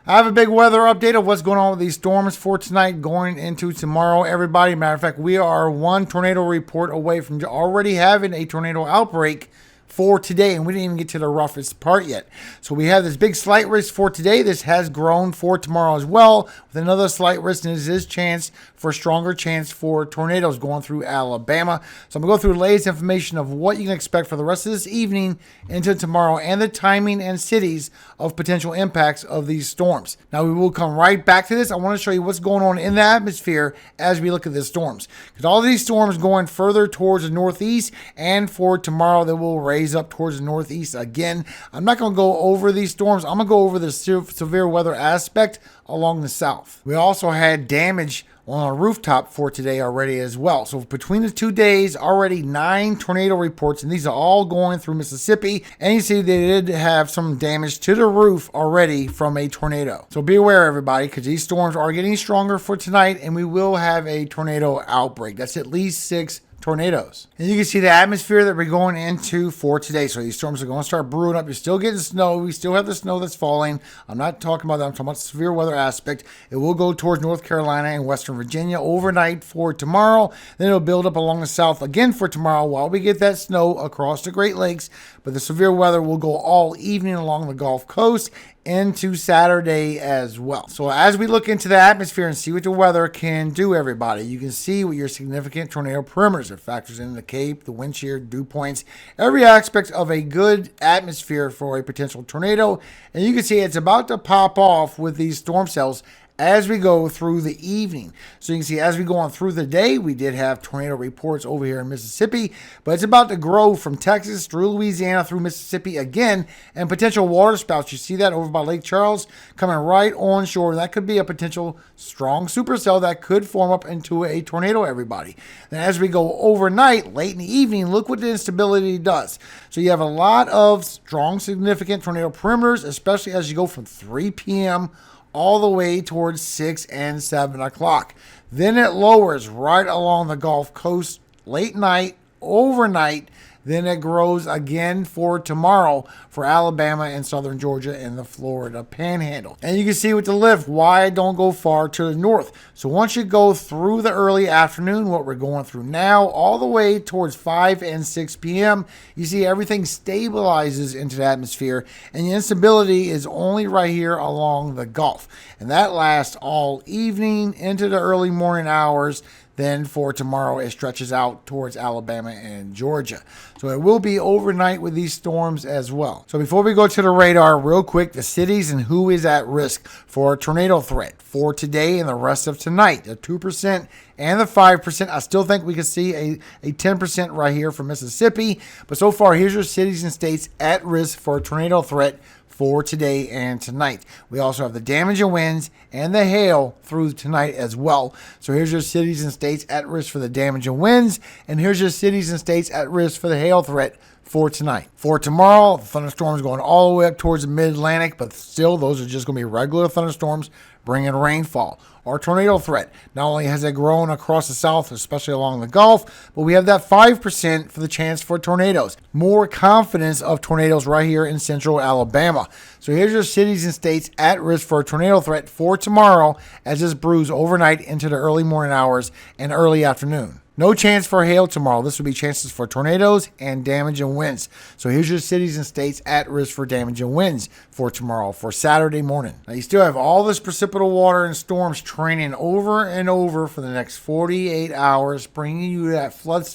I have a big weather update of what's going on with these storms for tonight going into tomorrow, everybody. Matter of fact, we are one tornado report away from already having a tornado outbreak for today, and we didn't even get to the roughest part yet. So we have this big slight risk for today. This has grown for tomorrow as well, with another slight risk, and this is chance for stronger chance for tornadoes going through Alabama. So I'm going to go through the latest information of what you can expect for the rest of this evening into tomorrow, and the timing and cities of potential impacts of these storms. Now we will come right back to this. I want to show you what's going on in the atmosphere as we look at the storms, because all of these storms going further towards the northeast, and for tomorrow they will raise up towards the northeast again. I'm not going to go over these storms. I'm going to go over the severe weather aspect along the south. We also had damage on a rooftop for today already as well. So between the 2 days, already 9 tornado reports, and these are all going through Mississippi. And you see they did have some damage to the roof already from a tornado. So be aware, everybody, because these storms are getting stronger for tonight, and we will have a tornado outbreak. That's at least 6 tornadoes. And you can see the atmosphere that we're going into for today. So these storms are going to start brewing up. You're still getting snow. We still have the snow that's falling. I'm not talking about that. I'm talking about the severe weather aspect. It will go towards North Carolina and Western Virginia overnight for tomorrow. Then it'll build up along the south again for tomorrow while we get that snow across the Great Lakes. But the severe weather will go all evening along the Gulf Coast into Saturday as well. So as we look into the atmosphere and see what the weather can do, everybody, you can see what your significant tornado perimeters are. Factors in the Cape, the wind shear, dew points, every aspect of a good atmosphere for a potential tornado. And you can see it's about to pop off with these storm cells as we go through the evening. So you can see as we go on through the day, we did have tornado reports over here in Mississippi, but it's about to grow from Texas through Louisiana through Mississippi again, and potential water spouts. You see that over by Lake Charles coming right on shore. That could be a potential strong supercell that could form up into a tornado, everybody. Then as we go overnight, late in the evening, look what the instability does. So you have a lot of strong, significant tornado perimeters, especially as you go from 3 p.m. all the way towards 6 and 7 o'clock. Then it lowers right along the Gulf Coast late night, overnight. Then it grows again for tomorrow for Alabama and southern Georgia and the Florida Panhandle. And you can see with the lift why I don't go far to the north. So once you go through the early afternoon, what we're going through now, all the way towards 5 and 6 p.m., you see everything stabilizes into the atmosphere, and the instability is only right here along the Gulf. And that lasts all evening into the early morning hours. Then for tomorrow, it stretches out towards Alabama and Georgia. So it will be overnight with these storms as well. So before we go to the radar, real quick, the cities and who is at risk for a tornado threat for today and the rest of tonight. The 2% and the 5%. I still think we could see a 10% right here for Mississippi. But so far, here's your cities and states at risk for a tornado threat for today and tonight. We also have the damage and winds and the hail through tonight as well. So here's your cities and states at risk for the damage and winds, and here's your cities and states at risk for the hail threat for tonight. For tomorrow, the thunderstorms going all the way up towards the mid-Atlantic, but still those are just going to be regular thunderstorms bringing rainfall. Our tornado threat, not only has it grown across the south, especially along the Gulf, but we have that 5% for the chance for tornadoes. More confidence of tornadoes right here in central Alabama. So here's your cities and states at risk for a tornado threat for tomorrow as this brews overnight into the early morning hours and early afternoon. No chance for hail tomorrow. This will be chances for tornadoes and damage and winds. So here's your cities and states at risk for damage and winds for tomorrow, for Saturday morning. Now you still have all this precipitable water and storms training over and over for the next 48 hours, bringing you that flood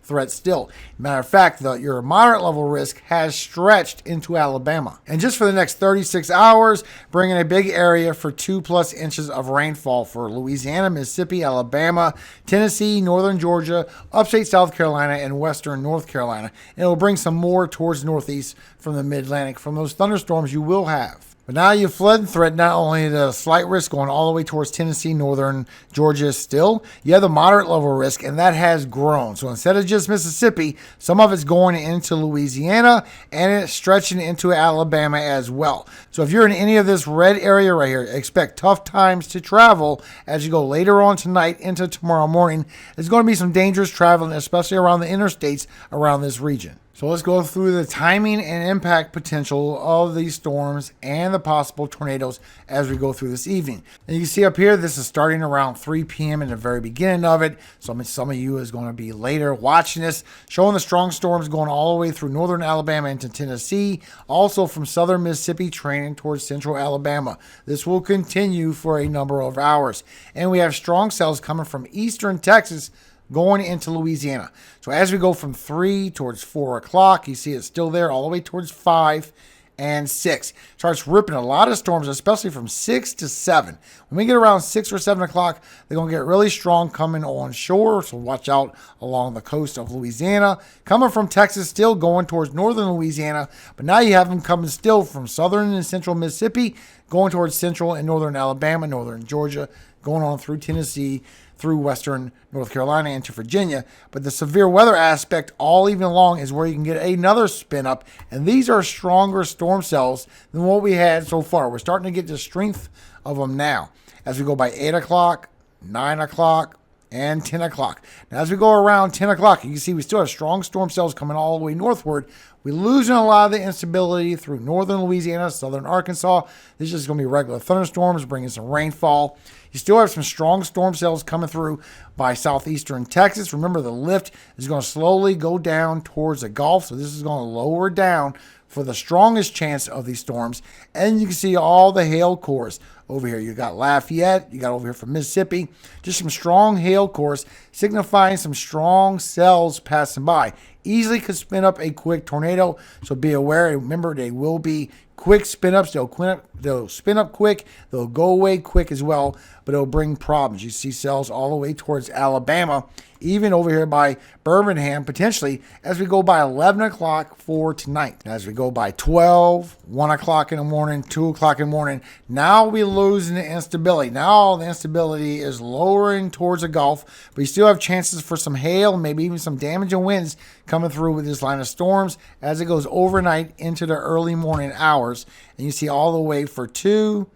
threat still. Matter of fact, your moderate level risk has stretched into Alabama. And just for the next 36 hours, bringing a big area for 2+ inches of rainfall for Louisiana, Mississippi, Alabama, Tennessee, northern Georgia, upstate South Carolina, and western North Carolina. And it will bring some more towards northeast from the mid-Atlantic from those thunderstorms you will have. But now you flood threat, not only the slight risk going all the way towards Tennessee, northern Georgia still, you have the moderate level risk, and that has grown. So instead of just Mississippi, some of it's going into Louisiana, and it's stretching into Alabama as well. So if you're in any of this red area right here, expect tough times to travel as you go later on tonight into tomorrow morning. There's going to be some dangerous traveling, especially around the interstates around this region. So let's go through the timing and impact potential of these storms and the possible tornadoes as we go through this evening. And you can see up here, this is starting around 3 p.m. in the very beginning of it. So some of you is going to be later watching this, showing the strong storms going all the way through northern Alabama into Tennessee, also from southern Mississippi training towards central Alabama. This will continue for a number of hours. And we have strong cells coming from eastern Texas going into Louisiana. So as we go from 3 towards 4 o'clock, you see it's still there all the way towards 5 and 6. Starts ripping a lot of storms, especially from 6 to 7. When we get around 6 or 7 o'clock, they're going to get really strong coming on shore. So watch out along the coast of Louisiana. Coming from Texas, still going towards northern Louisiana. But now you have them coming still from southern and central Mississippi, going towards central and northern Alabama, northern Georgia, going on through Tennessee, through western North Carolina into Virginia. But the severe weather aspect all evening long is where you can get another spin up. And these are stronger storm cells than what we had so far. We're starting to get the strength of them now as we go by 8 o'clock, 9 o'clock, and 10 o'clock. Now, as we go around 10 o'clock, you can see we still have strong storm cells coming all the way northward. We're losing a lot of the instability through northern Louisiana, southern Arkansas. This is just going to be regular thunderstorms, bringing some rainfall. You still have some strong storm cells coming through by southeastern Texas. Remember, the lift is going to slowly go down towards the Gulf, so this is going to lower down for the strongest chance of these storms. And you can see all the hail cores over here. You got Lafayette, you got over here from Mississippi, just some strong hail cores signifying some strong cells passing by. Easily could spin up a quick tornado, so be aware. Remember, they will be quick spin ups. They'll spin up quick. They'll go away quick as well, but it'll bring problems. You see cells all the way towards Alabama, even over here by Birmingham, potentially, as we go by 11 o'clock for tonight. As we go by 12, 1 o'clock in the morning, 2 o'clock in the morning, now we're losing the instability. Now the instability is lowering towards the Gulf, but you still have chances for some hail, maybe even some damaging winds coming through with this line of storms as it goes overnight into the early morning hours. And you see all the way for 2,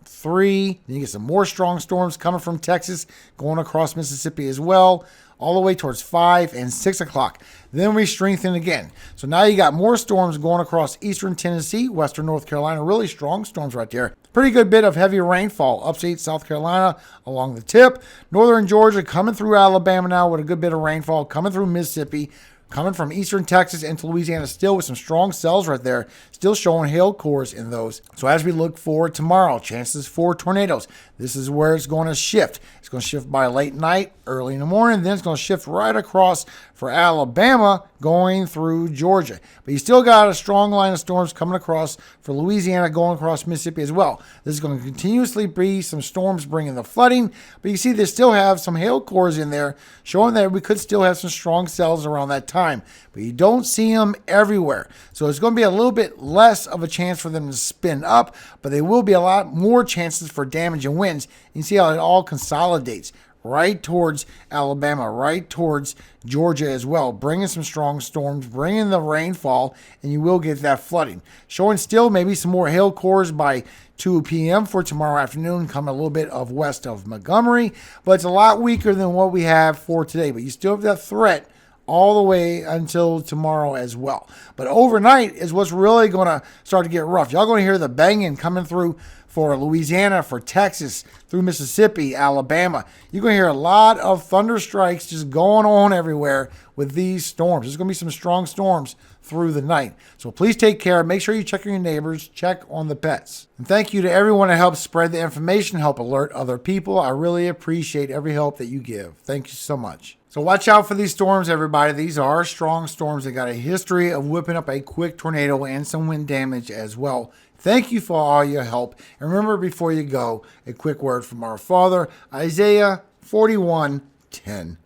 3, then you get some more strong storms coming from Texas, going across Mississippi as well, all the way towards 5 and 6 o'clock. Then we strengthen again. So now you got more storms going across eastern Tennessee, western North Carolina, really strong storms right there. Pretty good bit of heavy rainfall, upstate South Carolina along the tip. Northern Georgia coming through Alabama now with a good bit of rainfall, coming through Mississippi, coming from eastern Texas into Louisiana still with some strong cells right there, still showing hail cores in those. So as we look forward tomorrow, chances for tornadoes. This is where it's going to shift. It's going to shift by late night, early in the morning, then it's going to shift right across for Alabama going through Georgia. But you still got a strong line of storms coming across for Louisiana, going across Mississippi as well. This is going to continuously be some storms bringing the flooding, but you see they still have some hail cores in there, showing that we could still have some strong cells around that time. But you don't see them everywhere. So it's going to be a little bit less of a chance for them to spin up, but there will be a lot more chances for damage and winds. You see how it all consolidates right towards Alabama, right towards Georgia as well, bringing some strong storms, bringing the rainfall, and you will get that flooding. Showing still maybe some more hail cores by 2 p.m. for tomorrow afternoon, coming a little bit of west of Montgomery, but it's a lot weaker than what we have for today. But you still have that threat all the way until tomorrow as well. But overnight is what's really going to start to get rough. Y'all going to hear the banging coming through for Louisiana, for Texas, through Mississippi, Alabama. You're going to hear a lot of thunder strikes just going on everywhere with these storms. There's going to be some strong storms through the night. So please take care. Make sure you check on your neighbors. Check on the pets. And thank you to everyone that helps spread the information, help alert other people. I really appreciate every help that you give. Thank you so much. So watch out for these storms, everybody. These are strong storms. They got a history of whipping up a quick tornado and some wind damage as well. Thank you for all your help. And remember, before you go, a quick word from our Father, Isaiah 41:10.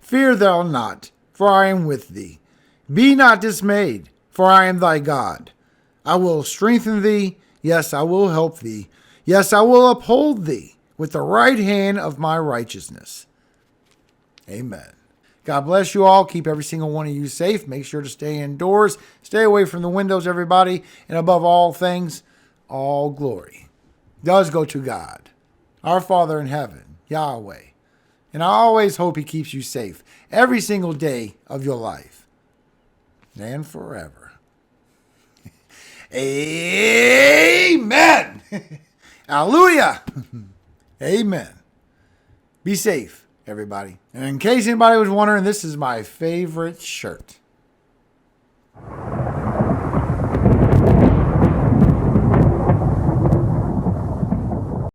Fear thou not, for I am with thee. Be not dismayed, for I am thy God. I will strengthen thee. Yes, I will help thee. Yes, I will uphold thee with the right hand of my righteousness. Amen. God bless you all. Keep every single one of you safe. Make sure to stay indoors. Stay away from the windows, everybody. And above all things, all glory does go to God, our Father in heaven, Yahweh. And I always hope he keeps you safe every single day of your life. and forever. Amen. Hallelujah. Amen. Be safe, everybody. And in case anybody was wondering, this is my favorite shirt.